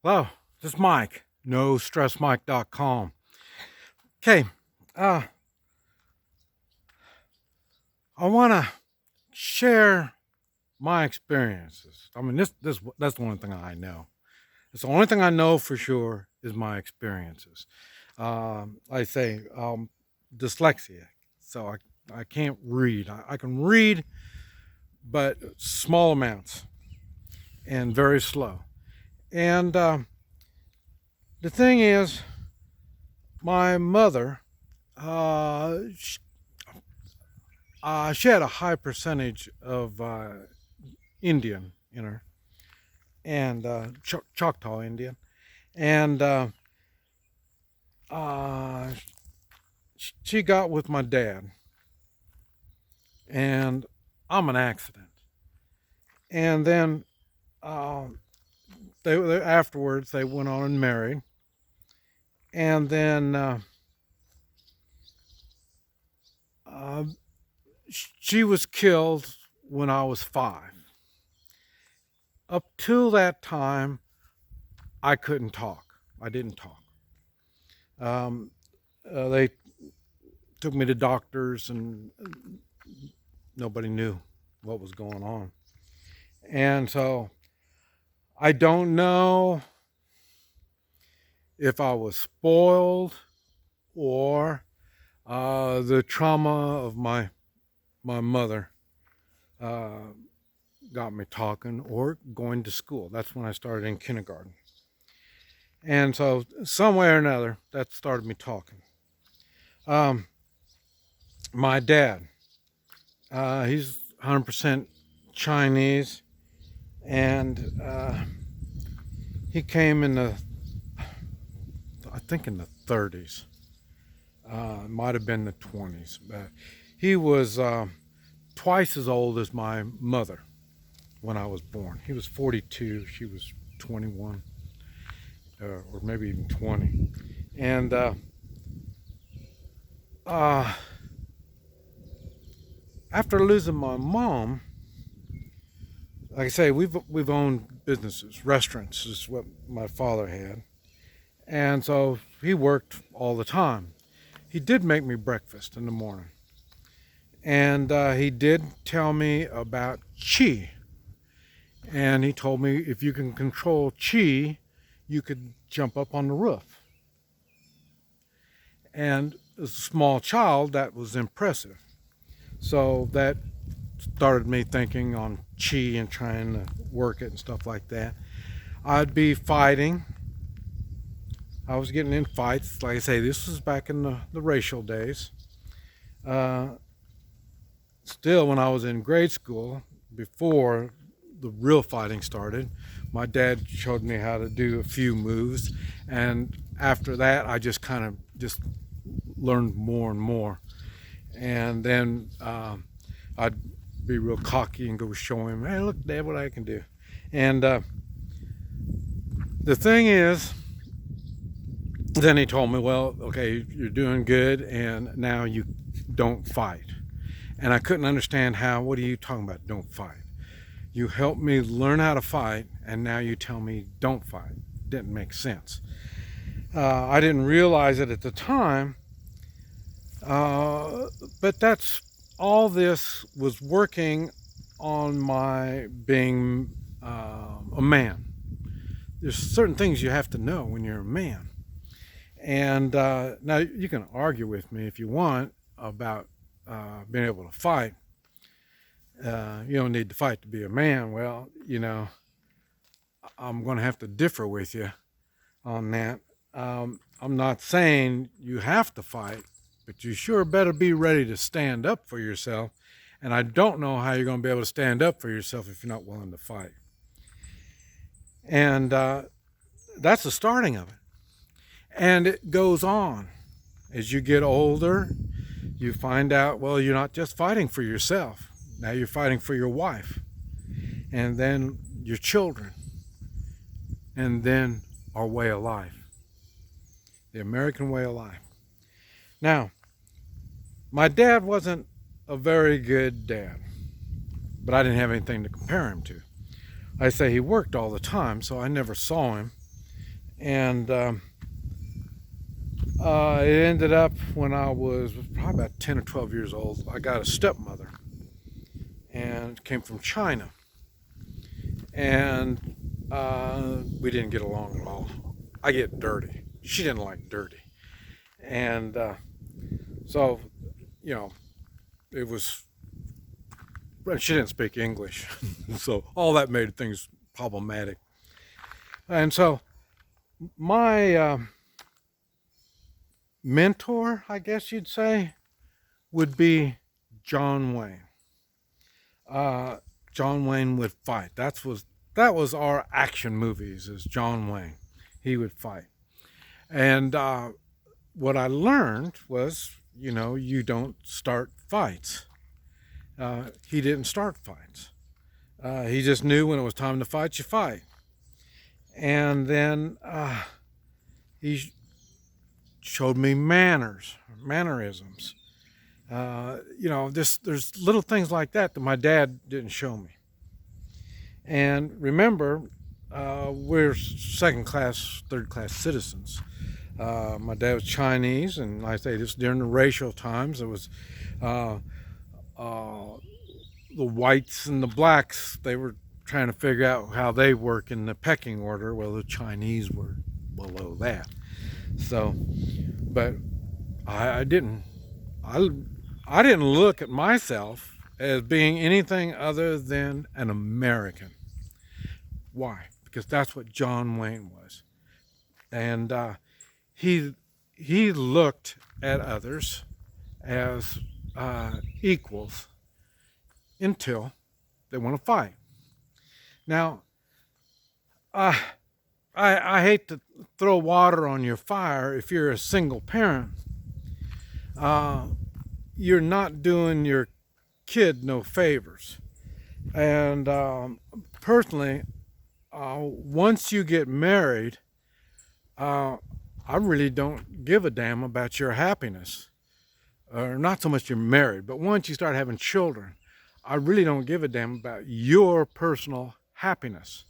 Hello, this is Mike, NoStressMike.com. Okay, I want to share my experiences. I mean, that's the only thing I know. It's the only thing I know for sure is my experiences. I say dyslexia, so I can't read. I can read, but small amounts and very slow. And the thing is, my mother, she had a high percentage of Indian in her, and Choctaw Indian, and uh, she got with my dad, and I'm an accident. And then they afterwards they went on and married, and then she was killed when I was 5. Up till that time, I couldn't talk. I didn't talk. They took me to doctors, and nobody knew what was going on. And so I don't know if I was spoiled or the trauma of my mother got me talking, or going to school. That's when I started in kindergarten. And so some way or another, that started me talking. My dad, he's 100% Chinese, and he came in I think in the 30s. Might have been the 20s, but he was twice as old as my mother when I was born. He was 42, she was 21, or maybe even 20. And after losing my mom, like I say, we've owned businesses. Restaurants is what my father had, and so he worked all the time. He did make me breakfast in the morning, and he did tell me about chi. And he told me if you can control chi, you could jump up on the roof. And as a small child, that was impressive. So that started me thinking on chi and trying to work it and stuff like that. I'd be fighting. I was getting in fights. Like I say, this was back in the racial days. Still, when I was in grade school, before the real fighting started, my dad showed me how to do a few moves, and after that I just kind of just learned more and more. And then I'd be real cocky and go show him, hey, look, Dad, what I can do. And the thing is, then he told me, well, okay, you're doing good, and now you don't fight. And I couldn't understand how. What are you talking about, don't fight? You helped me learn how to fight, and now you tell me don't fight. Didn't make sense. I didn't realize it at the time, but that's all. This was working on my being a man. There's certain things you have to know when you're a man. And now you can argue with me if you want about being able to fight. You don't need to fight to be a man. Well, I'm going to have to differ with you on that. I'm not saying you have to fight, but you sure better be ready to stand up for yourself. And I don't know how you're going to be able to stand up for yourself if you're not willing to fight. And that's the starting of it. And it goes on. As you get older, you find out, well, you're not just fighting for yourself. Now you're fighting for your wife, and then your children, and then our way of life, the American way of life. Now, my dad wasn't a very good dad, but I didn't have anything to compare him to. I say he worked all the time, so I never saw him. And it ended up when I was probably about 10 or 12 years old, I got a stepmother and came from China. And we didn't get along at all. I get dirty. She didn't like dirty. And so, you know, it was, well, she didn't speak English. So all that made things problematic. And so my mentor, I guess you'd say, would be John Wayne. John Wayne would fight. That was our action movies. Is John Wayne? He would fight. And what I learned was, you know, you don't start fights. He didn't start fights. He just knew when it was time to fight, you fight. And then he showed me mannerisms. You know, there's little things like that that my dad didn't show me. And remember, we're second class, third class citizens. My dad was Chinese, and like I say, this during the racial times. It was the whites and the blacks. They were trying to figure out how they work in the pecking order. Well, the Chinese were below that. So, but I didn't. I didn't look at myself as being anything other than an American. Why? Because that's what John Wayne was. And he looked at others as equals until they want to fight. Now, I hate to throw water on your fire. If you're a single parent, you're not doing your kid no favors. And personally, once you get married, I really don't give a damn about your happiness. Or not so much you're married, but once you start having children, I really don't give a damn about your personal happiness.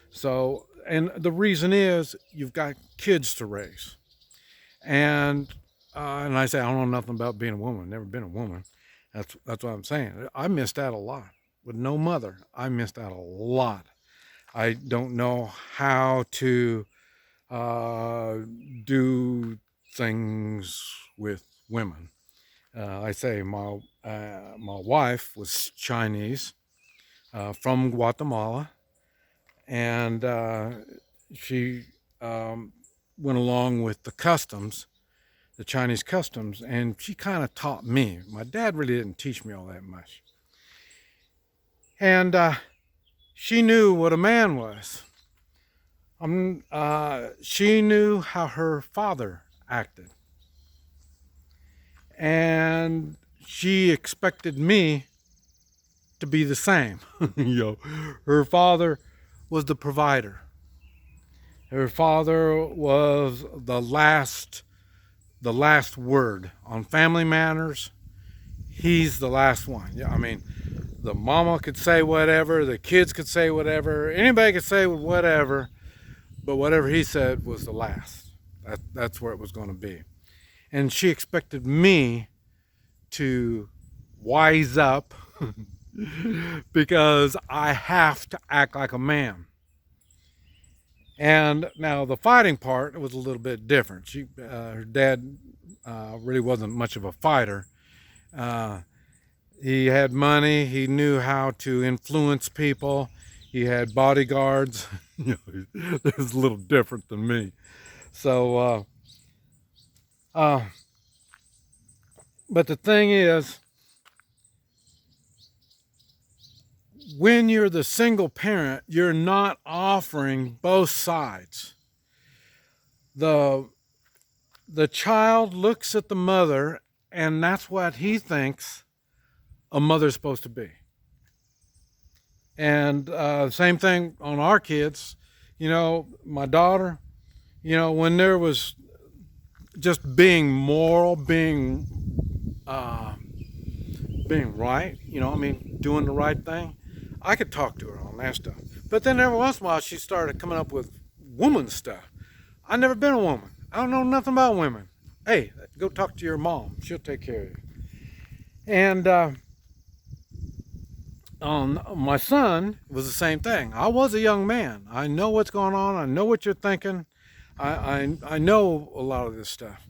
So, and the reason is you've got kids to raise. And I say, I don't know nothing about being a woman. Never been a woman. That's what I'm saying. I missed out a lot. With no mother, I missed out a lot. I don't know how to do things with women. I say my wife was Chinese from Guatemala, and she went along with the customs, the Chinese customs, and she kind of taught me. My dad really didn't teach me all that much. And she knew what a man was. She knew how her father acted. And she expected me to be the same. You know, her father was the provider. Her father was the last word on family matters. He's the last one. Yeah, I mean, the mama could say whatever, the kids could say whatever, anybody could say whatever, but whatever he said was the last. That's where it was going to be. And she expected me to wise up because I have to act like a man. And now the fighting part was a little bit different. Her dad really wasn't much of a fighter. He had money. He knew how to influence people. He had bodyguards. You know, it was a little different than me. So, but the thing is, when you're the single parent, you're not offering both sides. The child looks at the mother, and that's what he thinks a mother's supposed to be. And same thing on our kids. You know, my daughter, you know, when there was just being moral, being right, you know, I mean, doing the right thing, I could talk to her on that stuff. But then every once in a while, she started coming up with woman stuff. I've never been a woman. I don't know nothing about women. Hey, go talk to your mom. She'll take care of you. And my son was the same thing. I was a young man. I know what's going on. I know what you're thinking. I know a lot of this stuff.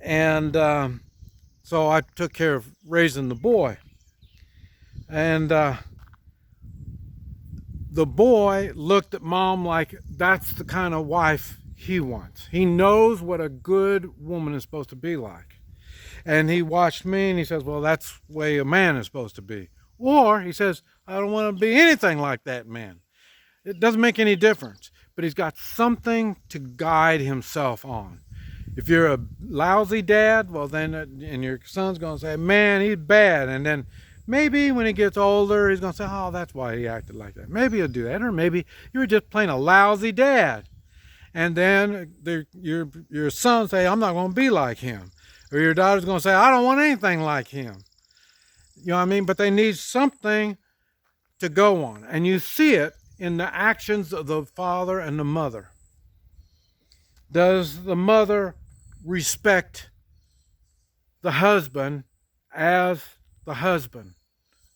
And so I took care of raising the boy. And the boy looked at mom like that's the kind of wife he wants. He knows what a good woman is supposed to be like. And he watched me and he says, well, that's the way a man is supposed to be. Or he says, I don't want to be anything like that man. It doesn't make any difference. But he's got something to guide himself on. If you're a lousy dad, well then, and your son's going to say, man, he's bad. And then maybe when he gets older, he's going to say, oh, that's why he acted like that. Maybe he'll do that. Or maybe you were just plain a lousy dad. And then your son say, I'm not going to be like him. Or your daughter's going to say, I don't want anything like him. You know what I mean? But they need something to go on. And you see it in the actions of the father and the mother. Does the mother respect the husband as the husband?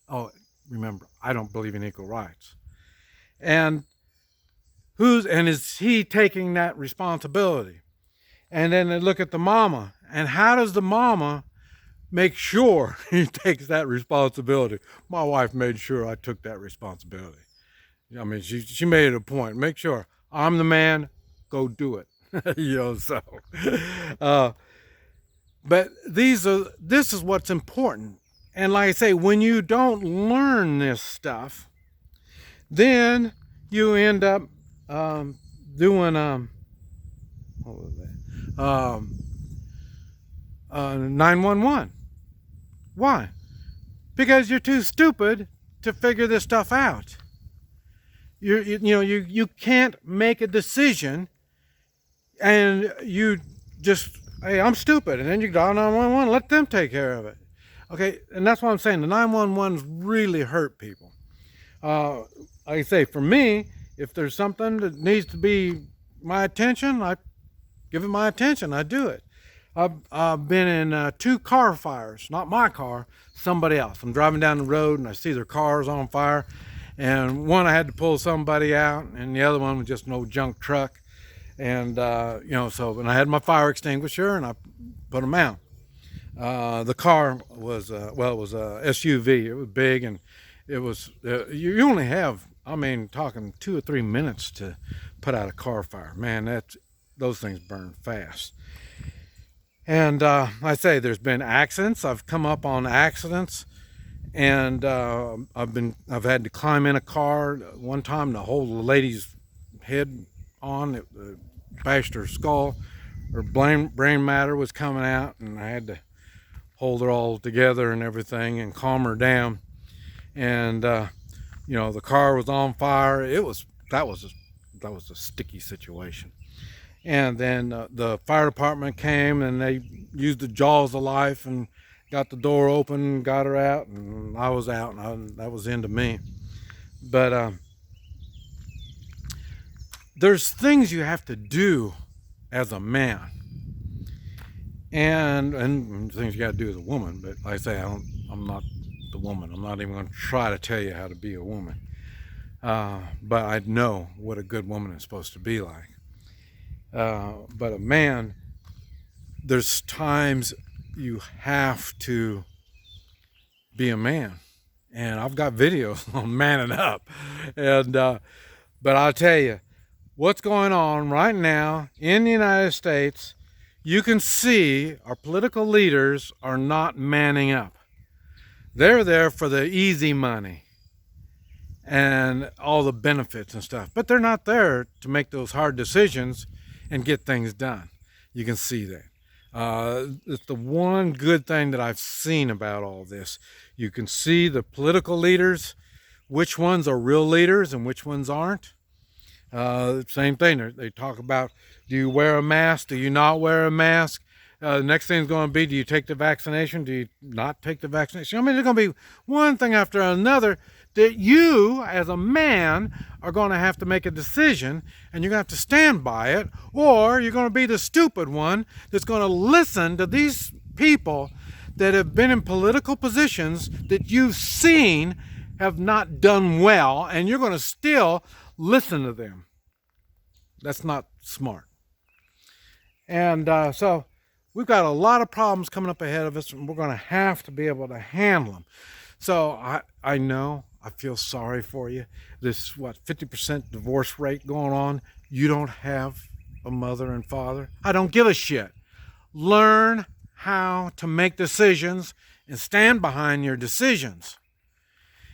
Oh, remember, I don't believe in equal rights. And is he taking that responsibility? And then they look at the mama. And how does the mama make sure he takes that responsibility? My wife made sure I took that responsibility. I mean, she made it a point. Make sure I'm the man, go do it. So. But this is what's important. And like I say, when you don't learn this stuff, then you end up doing what was that? 911. Why? Because you're too stupid to figure this stuff out. You can't make a decision, and you just, hey, I'm stupid, and then you dial 911. Let them take care of it. Okay, and that's what I'm saying. The 911s really hurt people. Like I say, for me, if there's something that needs to be my attention, I give it my attention. I do it. I've been in 2 car fires, not my car, somebody else. I'm driving down the road and I see their cars on fire, and one I had to pull somebody out, and the other one was just an old junk truck. And and I had my fire extinguisher and I put them out. The car was it was a SUV. It was big, and it was you only have, I mean, talking 2 or 3 minutes to put out a car fire. Man, those things burn fast. And I say there's been accidents. I've come up on accidents, and I've had to climb in a car one time to hold the lady's head on. It bashed her skull. Her brain matter was coming out, and I had to hold her all together and everything and calm her down. And the car was on fire. That was a sticky situation. And then the fire department came, and they used the jaws of life and got the door open, got her out, and I was out, and that was the end of me. But there's things you have to do as a man, and things you got to do as a woman. But like I say, I'm not the woman. I'm not even going to try to tell you how to be a woman. But I know what a good woman is supposed to be like. But a man, there's times you have to be a man, and I've got videos on manning up, and but I'll tell you what's going on right now in the United States. You can see our political leaders are not manning up. They're there for the easy money and all the benefits and stuff, but they're not there to make those hard decisions and get things done. You can see that. It's the one good thing that I've seen about all this. You can see the political leaders, which ones are real leaders and which ones aren't. Same thing. They talk about, do you wear a mask? Do you not wear a mask? The next thing is going to be, do you take the vaccination? Do you not take the vaccination? I mean, there's going to be one thing after another that you, as a man, are going to have to make a decision, and you're going to have to stand by it, or you're going to be the stupid one that's going to listen to these people that have been in political positions that you've seen have not done well, and you're going to still listen to them. That's not smart. And so we've got a lot of problems coming up ahead of us, and we're going to have to be able to handle them. So I know, I feel sorry for you. This, 50% divorce rate going on. You don't have a mother and father. I don't give a shit. Learn how to make decisions and stand behind your decisions.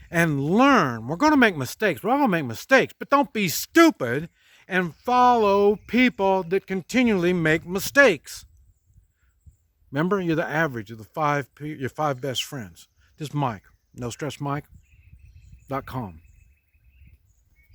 And learn. We're going to make mistakes. We're all going to make mistakes. But don't be stupid and follow people that continually make mistakes. Remember, you're the average of your 5 best friends. This is Mike. NoStressMike.com.